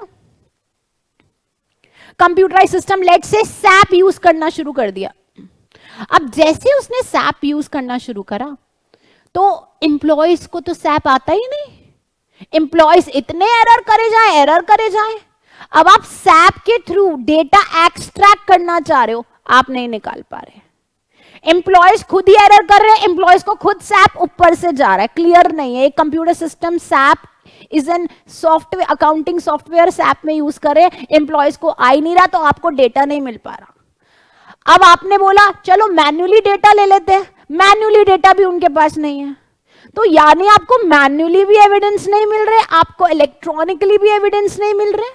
कंप्यूटराइज सिस्टम लेट से सैप यूज करना शुरू कर दिया। अब जैसे उसने सैप यूज करना शुरू करा तो एम्प्लॉयज को तो सैप आता ही नहीं, एम्प्लॉयज इतने एरर करे जाए। अब आप सैप के थ्रू डेटा एक्सट्रैक्ट करना चाह रहे हो, आप नहीं निकाल पा रहे। एम्प्लॉयज खुद ही एरर कर रहे हैं, एम्प्लॉयज को खुद सैप ऊपर से जा रहा है, क्लियर नहीं है। एक computer system SAP is an software, accounting software SAP में यूज कर रहे हैं, एम्प्लॉयज को आ ही नहीं रहा, तो आपको डेटा नहीं मिल पा रहा। अब आपने बोला चलो मैन्युअली डेटा ले लेते हैं, मैन्युअली डेटा भी उनके पास नहीं है, तो यानी आपको मैन्युअली भी एविडेंस नहीं मिल रहे, आपको इलेक्ट्रॉनिकली भी एविडेंस नहीं मिल रहे।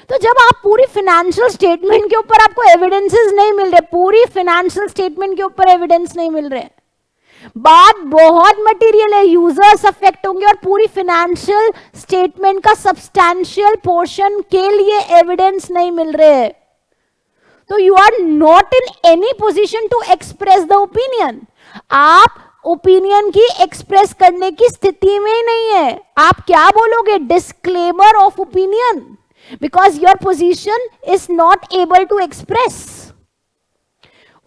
तो जब आप पूरी फाइनेंशियल स्टेटमेंट के ऊपर आपको एविडेंसेस नहीं मिल रहे, पूरी फाइनेंशियल स्टेटमेंट के ऊपर एविडेंस नहीं मिल रहे, बात बहुत मटेरियल है, यूजर्स अफेक्ट होंगे और पूरी फाइनेंशियल स्टेटमेंट का सब्सटैंशियल पोर्शन के लिए एविडेंस नहीं मिल रहे, तो you are not in any position to express the opinion. आप ओपिनियन की एक्सप्रेस करने की स्थिति में नहीं है। आप क्या बोलोगे? Disclaimer of opinion, because your position is not able to express.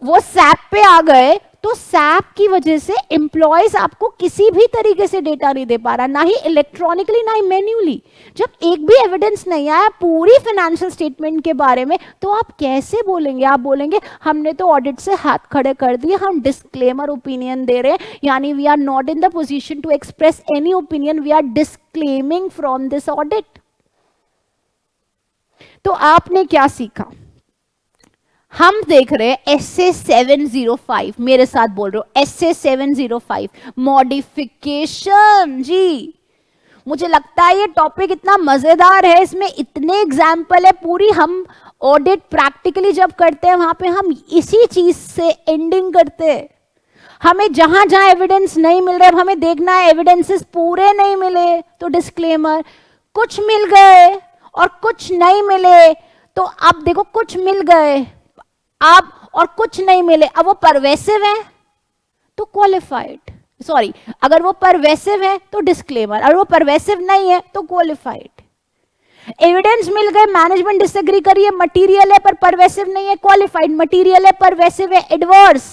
वो सैप पे आ गए तो सैप की वजह से एम्प्लॉयज आपको किसी भी तरीके से डेटा नहीं दे पा रहा, ना ही इलेक्ट्रॉनिकली ना ही मैन्युअली। जब एक भी एविडेंस नहीं आया पूरी फाइनेंशियल स्टेटमेंट के बारे में, तो आप कैसे बोलेंगे? आप बोलेंगे हमने तो ऑडिट से हाथ खड़े कर दिए, हम डिस्क्लेमर ओपिनियन दे रहे हैं, यानी we are not in the position to express any opinion, we are disclaiming from this audit. तो आपने क्या सीखा? हम देख रहे हैं एसए 705, मेरे साथ बोल रहे हो एसए 705 मॉडिफिकेशन। जी, मुझे लगता है ये टॉपिक इतना मजेदार है, इसमें इतने एग्जाम्पल है। पूरी हम ऑडिट प्रैक्टिकली जब करते हैं वहां पे हम इसी चीज से एंडिंग करते हैं। हमें जहां जहां एविडेंस नहीं मिल रहे, हमें देखना है एविडेंसेस पूरे नहीं मिले तो डिस्क्लेमर, कुछ मिल गए और कुछ नहीं मिले तो अब देखो कुछ मिल गए अब और कुछ नहीं मिले, अब वो परवेसिव है तो क्वालिफाइड, सॉरी, अगर वो परवेसिव है तो डिस्क्लेमर, अगर वो परवेसिव नहीं है तो क्वालिफाइड। एविडेंस मिल गए, मैनेजमेंट डिसएग्री करिए, मटीरियल है पर परवेसिव नहीं है, क्वालिफाइड, मटीरियल है परवेसिव है, adverse.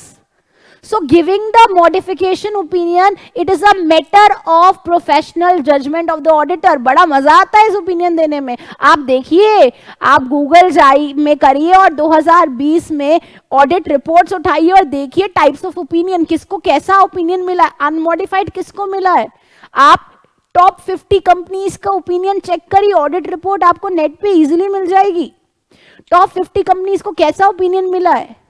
So giving the modification opinion, it is a matter of professional judgment of the auditor। बड़ा मजा आता है इस ओपिनियन देने में। आप देखिए, आप गूगल में करिए और 2020 में ऑडिट रिपोर्ट्स उठाइए और देखिए टाइप्स ऑफ ओपिनियन, किसको कैसा ओपिनियन मिला है, अनमॉडिफाइड किसको मिला है। आप टॉप 50 कंपनीज का ओपिनियन चेक करिए, ऑडिट रिपोर्ट आपको नेट पे इजीली मिल जाएगी। टॉप 50 कंपनीज को कैसा ओपिनियन मिला है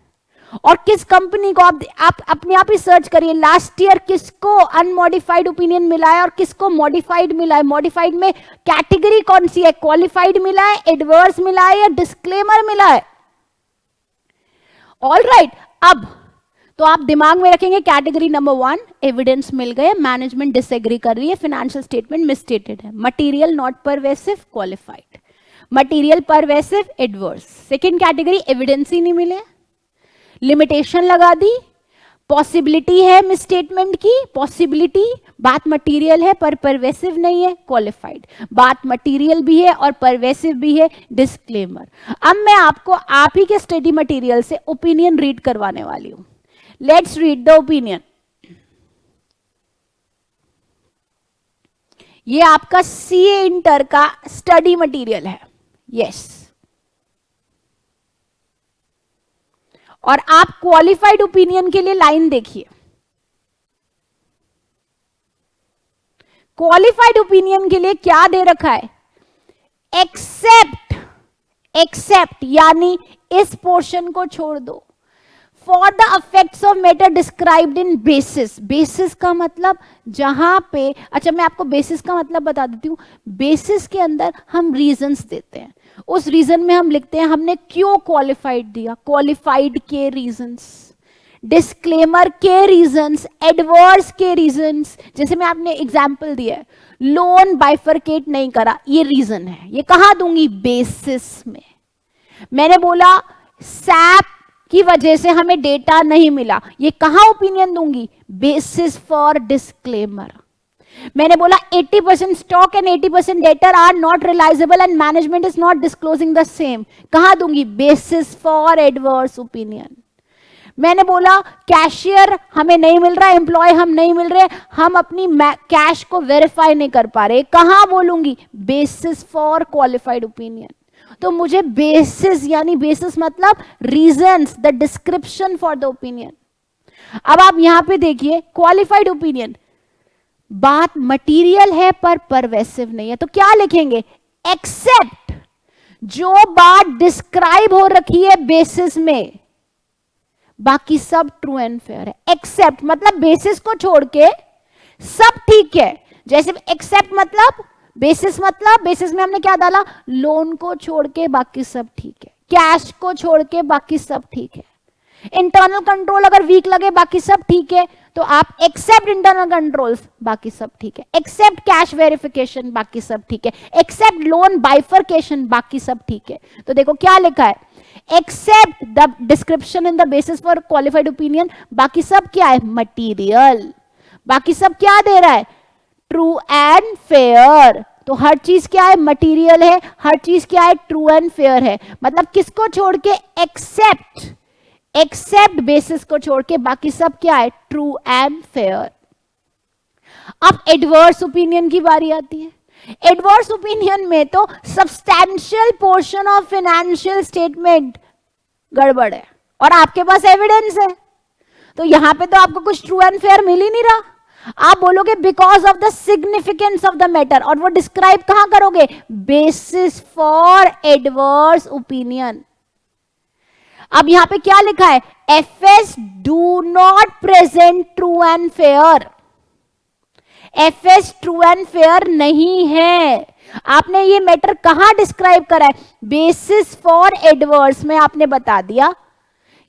और किस कंपनी को आप अपने आप ही सर्च करिए, लास्ट ईयर किसको अनमॉडिफाइड ओपिनियन मिला है और किसको मॉडिफाइड मिला है। मॉडिफाइड में कैटेगरी कौन सी है, क्वालिफाइड मिला है, एडवर्स मिला है या डिस्क्लेमर मिला है। ऑल राइट, अब तो आप दिमाग में रखेंगे कैटेगरी नंबर 1, एविडेंस मिल गए, मैनेजमेंट डिसएग्री कर रही है, फाइनेंशियल स्टेटमेंट मिसस्टेटेड है, material not pervasive, qualified, material pervasive, adverse. Second category evidence ही नहीं मिले, लिमिटेशन लगा दी, पॉसिबिलिटी है मिसस्टेटमेंट की, पॉसिबिलिटी, बात मटीरियल है पर परवेसिव नहीं है, क्वालिफाइड, बात मटीरियल भी है और परवेसिव भी है, डिस्क्लेमर। अब मैं आपको आप ही के स्टडी मटेरियल से ओपिनियन रीड करवाने वाली हूं। Let's read the opinion. ये आपका सीए इंटर का स्टडी मटेरियल है, यस। और आप क्वालिफाइड ओपिनियन के लिए लाइन देखिए। क्वालिफाइड ओपिनियन के लिए क्या दे रखा है, एक्सेप्ट, एक्सेप्ट यानी इस पोर्शन को छोड़ दो, for the effects of matter described in basis. Basis का मतलब जहां पे, अच्छा मैं आपको बेसिस का मतलब बता देती हूं। बेसिस के अंदर हम रीजंस देते हैं, उस रीजन में हम लिखते हैं हमने क्यों क्वालिफाइड दिया, क्वालिफाइड के रीजंस, डिस्क्लेमर के रीजंस, एडवर्स के रीजंस। जैसे मैं आपने एग्जांपल दिया है, लोन बाइफरकेट नहीं करा, ये रीजन है, ये कहां दूंगी, बेसिस में। मैंने बोला सैप की वजह से हमें डेटा नहीं मिला, ये कहां ओपिनियन दूंगी, बेसिस फॉर डिस्क्लेमर। मैंने बोला 80% stock and 80% debtor are not realizable and management is not disclosing the same, कहां दूंगी, बेसिस फॉर एडवर्स ओपिनियन। मैंने बोला कैशियर हमें नहीं मिल रहा, एम्प्लॉय हम नहीं मिल रहे, हम अपनी कैश को वेरीफाई नहीं कर पा रहे, कहां बोलूंगी, बेसिस फॉर क्वालिफाइड ओपिनियन। तो मुझे बेसिस यानी बेसिस मतलब reasons, the description for the opinion. अब आप यहां पे देखिए क्वालिफाइड ओपिनियन, बात मटीरियल है पर परवेसिव नहीं है, तो क्या लिखेंगे, एक्सेप्ट जो बात डिस्क्राइब हो रखी है बेसिस में, बाकी सब ट्रू एंड फेयर है। एक्सेप्ट मतलब बेसिस को छोड़ के सब ठीक है। जैसे एक्सेप्ट मतलब बेसिस में हमने क्या डाला, लोन को छोड़ के बाकी सब ठीक है, कैश को छोड़ के बाकी सब ठीक है, इंटरनल कंट्रोल अगर वीक लगे बाकी सब ठीक है, तो आप एक्सेप्ट इंटरनल कंट्रोल्स, बाकी सब ठीक है, एक्सेप्ट कैश वेरिफिकेशन, बाकी सब ठीक है, एक्सेप्ट लोन बाइफरकेशन, बाकी सब ठीक है। तो देखो क्या लिखा है, except the description in the basis for qualified opinion, बाकी सब क्या है, मटीरियल, बाकी सब क्या दे रहा है, ट्रू एंड फेयर। तो हर चीज क्या है, मटीरियल है, हर चीज क्या है, ट्रू एंड फेयर है। मतलब किसको छोड़ के, एक्सेप्ट एक्सेप्ट बेसिस को छोड़ के बाकी सब क्या है, ट्रू एंड फेयर। अब एडवर्स ओपिनियन की बारी आती है। एडवर्स ओपिनियन में तो substantial portion of financial statement गड़बड़ है और आपके पास एविडेंस है, तो यहां पे तो आपको कुछ ट्रू एंड फेयर मिल ही नहीं रहा। आप बोलोगे because of the significance of the matter, और वो डिस्क्राइब कहां करोगे, बेसिस फॉर एडवर्स ओपिनियन। अब यहां पे क्या लिखा है, FS do not present true and fair. FS true and fair नहीं है। आपने ये मैटर कहां डिस्क्राइब करा है, बेसिस फॉर एडवर्स में आपने बता दिया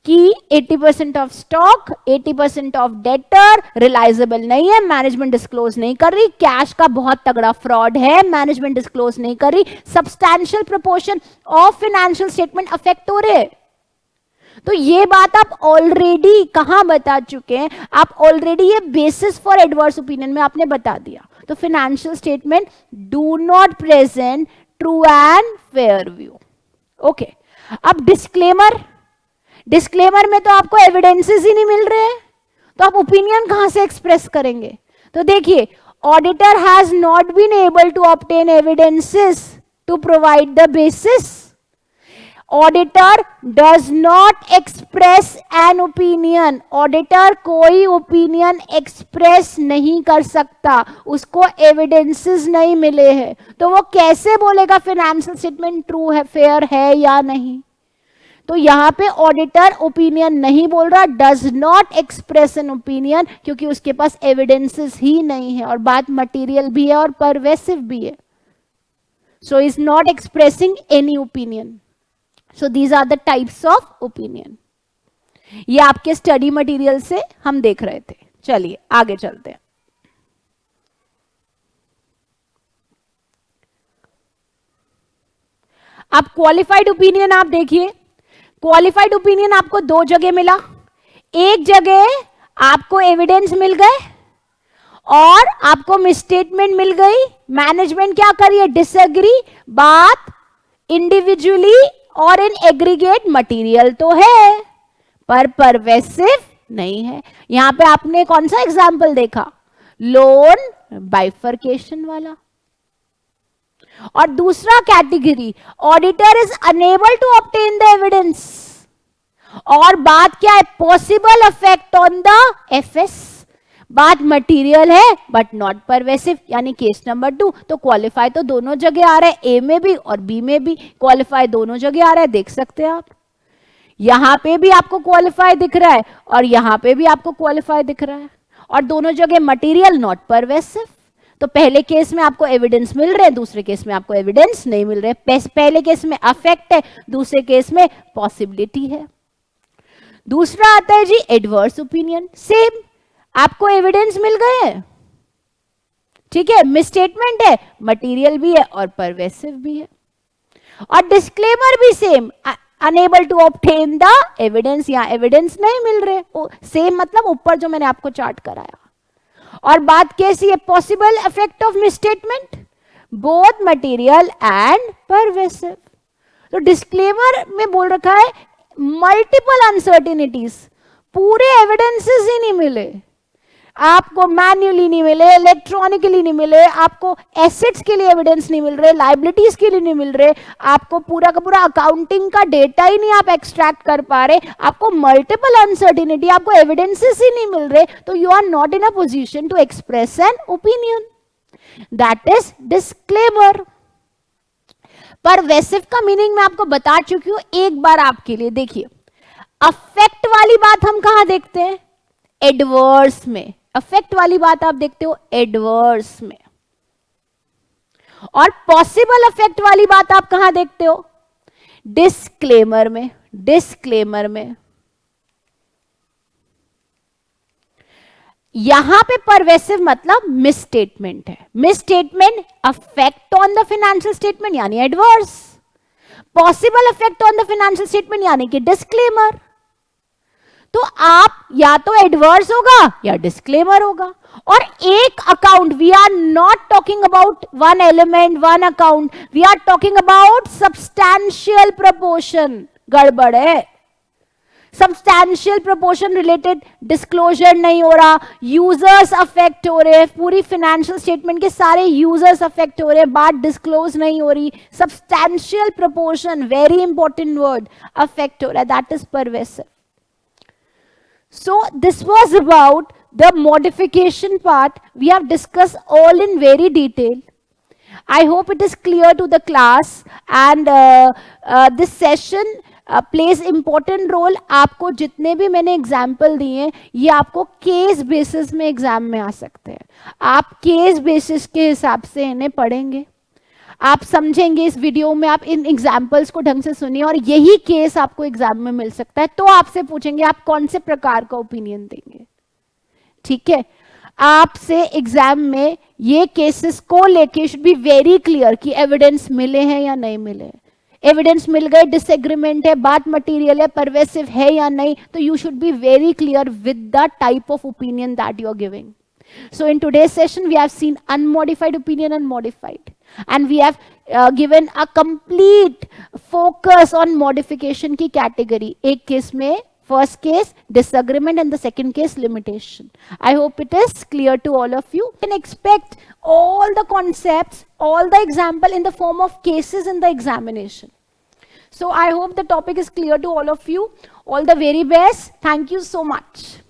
कि 80% ऑफ स्टॉक, 80% ऑफ डेटर रिलायजेबल नहीं है, मैनेजमेंट डिस्क्लोज नहीं कर रही, कैश का बहुत तगड़ा फ्रॉड है, मैनेजमेंट डिस्क्लोज नहीं कर रही, substantial proportion of financial statement affect हो रहे। तो ये बात आप ऑलरेडी कहां बता चुके हैं, आप ऑलरेडी ये बेसिस फॉर एडवर्स ओपिनियन में आपने बता दिया। तो financial statement do not present true and fair view. Okay, अब डिस्क्लेमर। डिस्क्लेमर में तो आपको एविडेंसेस ही नहीं मिल रहे हैं, तो आप ओपिनियन कहां से एक्सप्रेस करेंगे। तो देखिए, auditor has not been able to obtain evidences to provide the basis. Auditor does not express an opinion. Auditor कोई ओपिनियन एक्सप्रेस नहीं कर सकता, उसको एविडेंसेस नहीं मिले हैं, तो वो कैसे बोलेगा फाइनेंशियल स्टेटमेंट ट्रू है, फेयर है या नहीं। तो यहां पे ऑडिटर ओपिनियन नहीं बोल रहा, does not express an opinion, क्योंकि उसके पास एविडेंसेस ही नहीं है और बात मटेरियल भी है और परवेसिव भी है। So is not expressing any opinion. So these are the types of opinion. ये आपके स्टडी मटेरियल से हम देख रहे थे। चलिए आगे चलते हैं। अब क्वालिफाइड ओपिनियन आप देखिए, क्वालिफाइड ओपिनियन आपको दो जगह मिला। एक जगह आपको एविडेंस मिल गए और आपको मिसस्टेटमेंट मिल गई। मैनेजमेंट क्या करिए, डिसएग्री, बात इंडिविजुअली और इन एग्रीगेट मटेरियल तो है पर परवेसिव नहीं है। यहां पे आपने कौन सा एग्जाम्पल देखा, लोन बाइफरकेशन वाला। और दूसरा category, auditor is unable to obtain the evidence, और बात क्या है, possible effect on the FS. बात मटेरियल है बट नॉट परवेसिव, यानी केस नंबर 2। तो क्वालिफाई तो दोनों जगह आ रहा है, ए में भी और बी में भी क्वालिफाई दोनों जगह आ रहा है, देख सकते हैं आप। यहां पे भी आपको क्वालिफाई दिख रहा है और यहां पे भी आपको क्वालिफाई दिख रहा है, और दोनों जगह मटेरियल नॉट परवेसिव। तो पहले केस में आपको एविडेंस मिल रहे हैं, दूसरे केस में आपको एविडेंस नहीं मिल रहे। पहले केस में अफेक्ट है, दूसरे केस में पॉसिबिलिटी है। दूसरा आता है जी एडवर्स ओपिनियन। सेम, आपको एविडेंस मिल गए हैं, ठीक है, मिसस्टेटमेंट है, मटेरियल भी है और परवेसिव भी है। और डिस्क्लेमर भी same, unable to obtain the evidence, यहां एविडेंस नहीं मिल रहे। सेम मतलब ऊपर जो मैंने आपको चार्ट कराया। और बात कैसी है, possible effect of misstatement, both material and pervasive. तो डिस्क्लेमर में बोल रखा है मल्टीपल अनसर्टेनिटीज, पूरे एविडेंसेस ही नहीं मिले आपको, मैन्युअली नहीं मिले, इलेक्ट्रॉनिकली नहीं मिले, आपको एसेट्स के लिए एविडेंस नहीं मिल रहे, लाइबिलिटीज के लिए नहीं मिल रहे, आपको पूरा का पूरा अकाउंटिंग का डेटा ही नहीं आप एक्सट्रैक्ट कर पा रहे, आपको मल्टीपल अनसर्टेनिटी, आपको एविडेंसेस ही नहीं मिल रहे, तो you are not in a position to express an opinion. That is disclaimer. Pervasive का मीनिंग मैं आपको बता चुकी हूं, एक बार आपके लिए देखिए। अफेक्ट वाली बात हम कहां देखते हैं, एडवर्स में। अफेक्ट वाली बात आप देखते हो एडवर्स में, और पॉसिबल अफेक्ट वाली बात आप कहां देखते हो, डिस्क्लेमर में। डिस्क्लेमर में यहां पे परवेसिव मतलब मिसस्टेटमेंट है, misstatement affect on the financial statement यानी adverse, possible affect on the financial statement यानी कि डिस्क्लेमर। तो आप या तो एडवर्स होगा या डिस्क्लेमर होगा। और एक account, we are not talking about one element one account, we are talking about substantial proportion. गड़बड़ है, सब्सटैंशियल प्रोपोर्शन रिलेटेड डिस्क्लोजर नहीं हो रहा, यूजर्स अफेक्ट हो रहे हैं, पूरी फाइनेंशियल स्टेटमेंट के सारे यूजर्स अफेक्ट हो रहे हैं, बात डिस्क्लोज नहीं हो रही, substantial proportion very important word affect हो रहा है, that is pervasive. So this was about the modification part. We have discussed all in very detail. I hope it is clear to the class, and this session plays important role. आपको जितने भी मैंने example दिए हैं ये आपको case basis में exam में आ सकते हैं. आप केस बेसिस के हिसाब से इन्हें पढ़ेंगे, आप समझेंगे इस वीडियो में, आप इन एग्जाम्पल्स को ढंग से सुनिए और यही केस आपको एग्जाम में मिल सकता है. तो आपसे पूछेंगे आप कौन से प्रकार का ओपिनियन देंगे. ठीक है, आपसे एग्जाम में ये केसेस को लेके शुड बी वेरी क्लियर कि एविडेंस मिले हैं या नहीं मिले. एविडेंस मिल गए, डिसएग्रीमेंट है, बात मटीरियल है, परवेसिव है या नहीं, तो you should be very clear with the type of opinion that you are giving. So in today's session we have seen unmodified opinion and modified, and we have given a complete focus on modification की category. एक case में first case disagreement and the second case limitation. I hope it is clear to all of you. You can expect all the concepts, all the example in the form of cases in the examination. So I hope the topic is clear to all of you. All the very best. Thank you so much.